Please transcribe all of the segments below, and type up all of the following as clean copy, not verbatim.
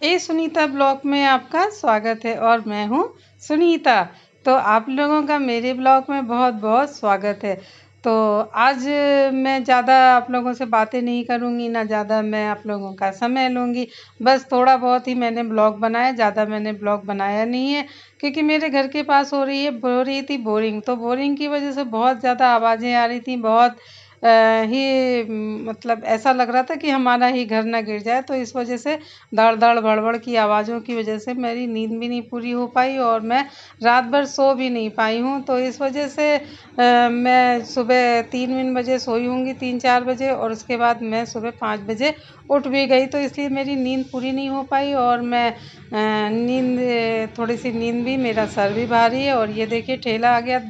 Sunita blog में आपका स्वागत है और मैं हूँ सुनीता। तो आप लोगों का मेरे ब्लॉग में बहुत बहुत स्वागत है। तो आज मैं ज़्यादा आप लोगों से बातें नहीं करूँगी, ना ज़्यादा मैं आप लोगों का समय लूँगी। बस थोड़ा बहुत ही मैंने ब्लॉग बनाया, ज़्यादा मैंने ब्लॉग बनाया नहीं है क्योंकि मेरे घर के पास हो रही थी बोरिंग। तो बोरिंग की वजह से बहुत ज़्यादा आवाज़ें आ रही थी, बहुत मतलब ऐसा लग रहा था कि हमारा ही घर ना गिर जाए। तो इस वजह से धड़-धड़ भड़-भड़ की आवाज़ों की वजह से मेरी नींद भी नहीं पूरी हो पाई और मैं रात भर सो भी नहीं पाई हूँ। तो इस वजह से मैं सुबह 3 बजे सोई होंगी, 3-4 बजे, और उसके बाद मैं सुबह 5 बजे उठ भी गई। तो इसलिए मेरी नींद पूरी नहीं हो पाई और मैं थोड़ी-सी नींद भी, मेरा सर भी भारी है। और ये देखिए ठेला आ गया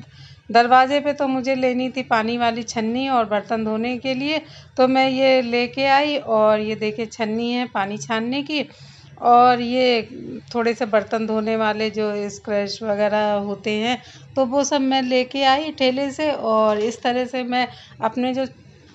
दरवाजे पे। तो मुझे लेनी थी पानी वाली छन्नी और बर्तन धोने के लिए, तो मैं ये लेके आई। और ये देखिए छन्नी है पानी छानने की, और ये थोड़े से बर्तन धोने वाले जो स्क्रैच वगैरह होते हैं, तो वो सब मैं लेके आई ठेले से। और इस तरह से मैं अपने जो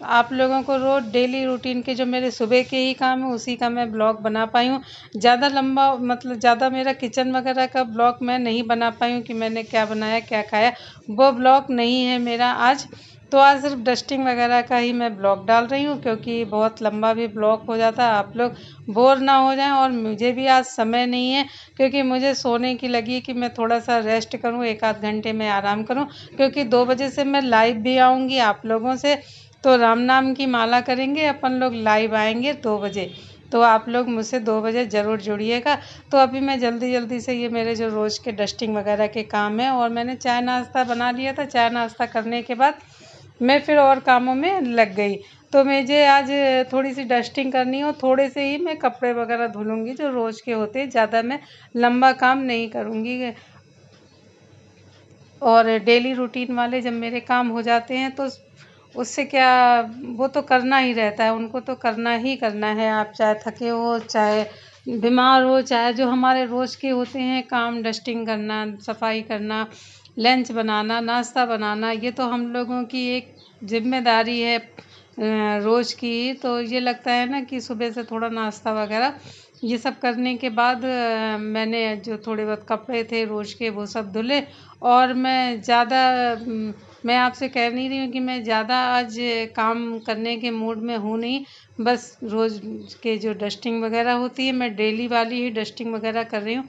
आप लोगों को रोज़ डेली रूटीन के जो मेरे सुबह के ही काम है उसी का मैं ब्लॉग बना पाई हूँ। ज़्यादा लंबा मतलब ज़्यादा मेरा किचन वगैरह का ब्लॉग मैं नहीं बना पाई हूँ कि मैंने क्या बनाया क्या खाया, वो ब्लॉग नहीं है मेरा आज। तो आज सिर्फ डस्टिंग वगैरह का ही मैं ब्लॉग डाल रही हूँ क्योंकि बहुत लंबा भी ब्लॉग हो जाता है, आप लोग बोर ना हो जाएं। और मुझे भी आज समय नहीं है क्योंकि मुझे सोने की लगी कि मैं थोड़ा सा रेस्ट करूँ, 1 आध घंटे में आराम करूँ, क्योंकि 2 बजे से मैं लाइव भी आऊँगी आप लोगों से। तो राम नाम की माला करेंगे अपन लोग, लाइव आएंगे 2 बजे। तो आप लोग मुझसे 2 बजे ज़रूर जुड़िएगा। तो अभी मैं जल्दी जल्दी से ये मेरे जो रोज़ के डस्टिंग वगैरह के काम है, और मैंने चाय नाश्ता बना लिया था। चाय नाश्ता करने के बाद मैं फिर और कामों में लग गई। तो मुझे आज थोड़ी सी डस्टिंग करनी हो, थोड़े से ही मैं कपड़े वगैरह धुलूँगी जो रोज़ के होते हैं, ज़्यादा मैं लंबा काम नहीं करूँगी। और डेली रूटीन वाले जब मेरे काम हो जाते हैं तो उससे क्या, वो तो करना ही रहता है, उनको तो करना ही करना है। आप चाहे थके हो, चाहे बीमार हो, चाहे जो हमारे रोज़ के होते हैं काम, डस्टिंग करना, सफाई करना, लंच बनाना, नाश्ता बनाना, ये तो हम लोगों की एक जिम्मेदारी है रोज़ की। तो ये लगता है ना कि सुबह से थोड़ा नाश्ता वगैरह ये सब करने के बाद मैंने जो थोड़े बहुत कपड़े थे रोज़ के वो सब धुले। और मैं ज़्यादा मैं आपसे कह नहीं रही हूँ कि मैं ज़्यादा आज काम करने के मूड में हूँ नहीं। बस रोज़ के जो डस्टिंग वगैरह होती है, मैं डेली वाली ही डस्टिंग वगैरह कर रही हूँ।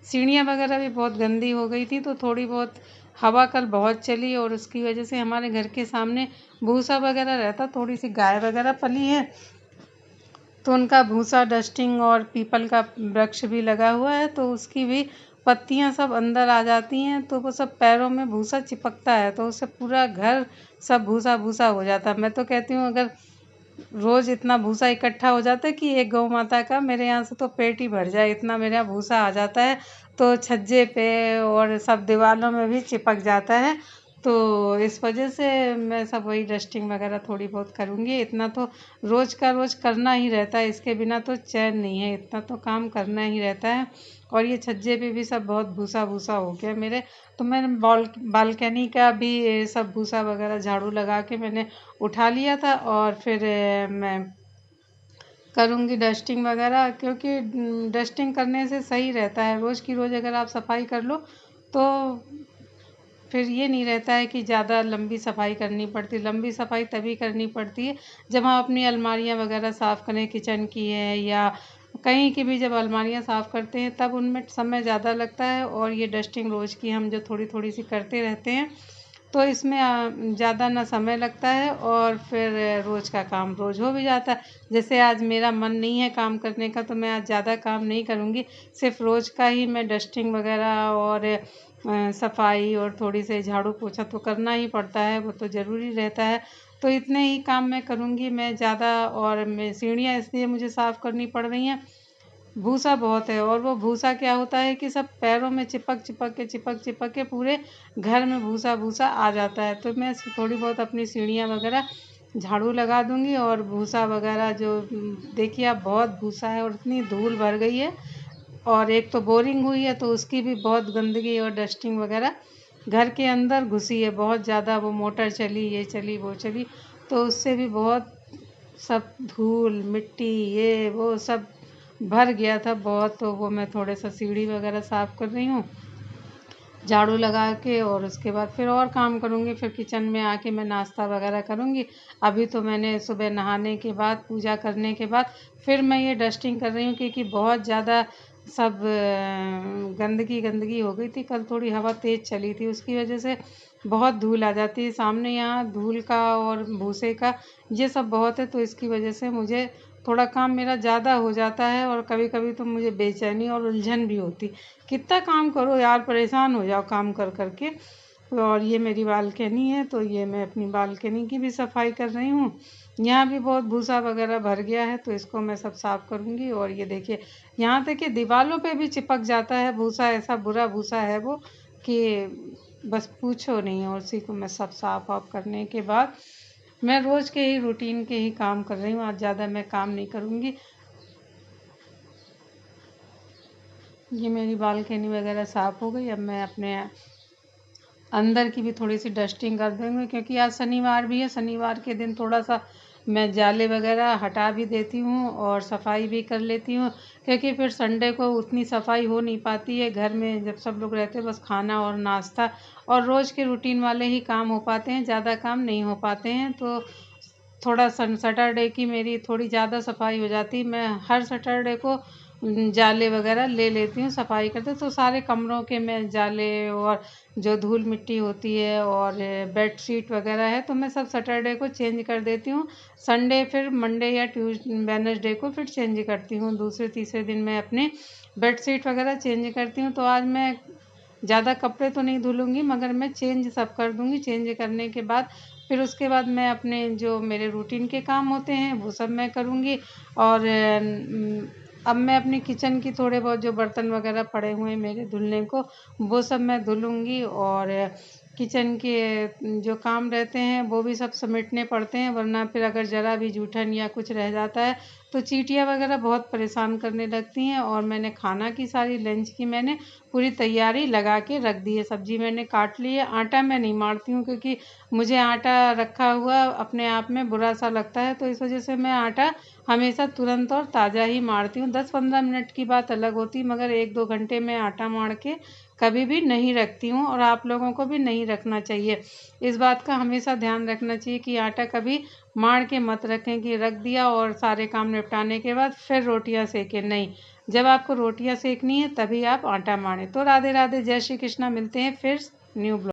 सीढ़ियाँ वगैरह भी बहुत गंदी हो गई थी, तो थोड़ी बहुत हवा कल बहुत चली और उसकी वजह से हमारे घर के सामने भूसा वगैरह रहता, थोड़ी सी गाय वगैरह पली है, तो उनका भूसा डस्टिंग, और पीपल का वृक्ष भी लगा हुआ है तो उसकी भी पत्तियां सब अंदर आ जाती हैं, तो वो सब पैरों में भूसा चिपकता है, तो उससे पूरा घर सब भूसा भूसा हो जाता है। मैं तो कहती हूँ अगर रोज़ इतना भूसा इकट्ठा हो जाता है कि एक गौ माता का मेरे यहाँ से तो पेट ही भर जाए, इतना मेरे यहाँ भूसा आ जाता है। तो छज्जे पे और सब दीवारों में भी चिपक जाता है। तो इस वजह से मैं सब वही डस्टिंग वगैरह थोड़ी बहुत करूँगी। इतना तो रोज़ का रोज़ करना ही रहता है, इसके बिना तो चैन नहीं है, इतना तो काम करना ही रहता है। और ये छज्जे पे भी सब बहुत भूसा भूसा हो गया मेरे। तो मैंने बालकनी का भी सब भूसा वगैरह झाड़ू लगा के मैंने उठा लिया था, और फिर मैं करूँगी डस्टिंग वगैरह, क्योंकि डस्टिंग करने से सही रहता है। रोज़ की रोज़ अगर आप सफाई कर लो तो फिर ये नहीं रहता है कि ज़्यादा लंबी सफाई करनी पड़ती। लंबी सफाई तभी करनी पड़ती है जब हम अपनी अलमारियाँ वगैरह साफ़ करें, किचन की है या कहीं की भी, जब अलमारियाँ साफ़ करते हैं तब उनमें समय ज़्यादा लगता है। और ये डस्टिंग रोज़ की हम जो थोड़ी थोड़ी सी करते रहते हैं तो इसमें ज़्यादा ना समय लगता है और फिर रोज़ का काम रोज़ हो भी जाता है। जैसे आज मेरा मन नहीं है काम करने का तो मैं आज ज़्यादा काम नहीं करूँगी, सिर्फ रोज़ का ही मैं डस्टिंग वगैरह और सफाई और थोड़ी सी झाड़ू पोछा तो करना ही पड़ता है, वो तो ज़रूरी रहता है। तो इतने ही काम मैं करूँगी मैं ज़्यादा। और मैं सीढ़ियाँ इसलिए मुझे साफ़ करनी पड़ रही हैं, भूसा बहुत है, और वो भूसा क्या होता है कि सब पैरों में चिपक के पूरे घर में भूसा भूसा आ जाता है। तो मैं थोड़ी बहुत अपनी सीढ़ियाँ वगैरह झाड़ू लगा दूँगी। और भूसा वगैरह जो देखिए आप बहुत भूसा है और इतनी धूल भर गई है, और एक तो बोरिंग हुई है तो उसकी भी बहुत गंदगी और डस्टिंग वगैरह घर के अंदर घुसी है बहुत ज़्यादा। वो मोटर चली, ये चली, वो चली, तो उससे भी बहुत सब धूल मिट्टी ये वो सब भर गया था बहुत, तो वो मैं थोड़ा सा सीढ़ी वगैरह साफ़ कर रही हूँ झाड़ू लगा के, और उसके बाद फिर और काम करूँगी। फिर किचन में आके मैं नाश्ता वगैरह करूँगी। अभी तो मैंने सुबह नहाने के बाद, पूजा करने के बाद फिर मैं ये डस्टिंग कर रही हूँ, क्योंकि बहुत ज़्यादा सब गंदगी गंदगी हो गई थी। कल थोड़ी हवा तेज़ चली थी, उसकी वजह से बहुत धूल आ जाती है सामने। यहाँ धूल का और भूसे का ये सब बहुत है, तो इसकी वजह से मुझे थोड़ा काम मेरा ज़्यादा हो जाता है, और कभी कभी तो मुझे बेचैनी और उलझन भी होती। कितना काम करो यार, परेशान हो जाओ काम कर कर के। और ये मेरी बालकनी है, तो ये मैं अपनी बालकनी की भी सफाई कर रही हूँ। यहाँ भी बहुत भूसा वगैरह भर गया है, तो इसको मैं सब साफ करूँगी। और ये देखिए, यहाँ तक कि दीवारों पे भी चिपक जाता है भूसा, ऐसा बुरा भूसा है वो कि बस पूछो नहीं। और उसी को मैं सब साफ वाफ करने के बाद मैं रोज़ के ही रूटीन के ही काम कर रही हूँ। आज ज़्यादा मैं काम नहीं करूँगी। ये मेरी बालकनी वगैरह साफ़ हो गई। अब मैं अपने अंदर की भी थोड़ी सी डस्टिंग कर दूँगी, क्योंकि आज शनिवार भी है। शनिवार के दिन थोड़ा सा मैं जाले वगैरह हटा भी देती हूँ और सफाई भी कर लेती हूँ, क्योंकि फिर संडे को उतनी सफाई हो नहीं पाती है घर में। जब सब लोग रहते हैं, बस खाना और नाश्ता और रोज़ के रूटीन वाले ही काम हो पाते हैं, ज़्यादा काम नहीं हो पाते हैं। तो थोड़ा सैटरडे की मेरी थोड़ी ज़्यादा सफाई हो जाती है। मैं हर सैटरडे को जाले वगैरह ले लेती हूँ सफाई करते, तो सारे कमरों के मैं जाले और जो धूल मिट्टी होती है और बेड शीट वगैरह है, तो मैं सब सैटरडे को चेंज कर देती हूँ। संडे फिर मंडे या वेडनेसडे को फिर चेंज करती हूँ। दूसरे तीसरे दिन मैं अपने बेड शीट वगैरह चेंज करती हूँ। तो आज मैं ज़्यादा कपड़े तो नहीं धुलूँगी, मगर मैं चेंज सब कर दूँगी। चेंज करने के बाद फिर उसके बाद मैं अपने जो मेरे रूटीन के काम होते हैं वो सब मैं करूँगी। और अब मैं अपनी किचन की थोड़े बहुत जो बर्तन वगैरह पड़े हुए हैं मेरे धुलने को, वो सब मैं धुलूँगी। और किचन के जो काम रहते हैं वो भी सब समेटने पड़ते हैं, वरना फिर अगर ज़रा भी जूठन या कुछ रह जाता है तो चींटियाँ वगैरह बहुत परेशान करने लगती हैं। और मैंने खाना की सारी लंच की मैंने पूरी तैयारी लगा के रख दी है। सब्जी मैंने काट ली है। आटा मैं नहीं मारती हूँ, क्योंकि मुझे आटा रखा हुआ अपने आप में बुरा सा लगता है, तो इस वजह से मैं आटा हमेशा तुरंत और ताज़ा ही मारती हूँ। 10-15 मिनट की बात अलग होती है, मगर 1-2 घंटे में आटा मार के कभी भी नहीं रखती हूँ, और आप लोगों को भी नहीं रखना चाहिए। इस बात का हमेशा ध्यान रखना चाहिए कि आटा कभी मार के मत रखें कि रख दिया और सारे काम निपटाने के बाद फिर रोटियां सेकें। नहीं, जब आपको रोटियां सेकनी है तभी आप आटा मारें। तो राधे राधे, जय श्री कृष्णा। मिलते हैं फिर न्यू ब्लॉग।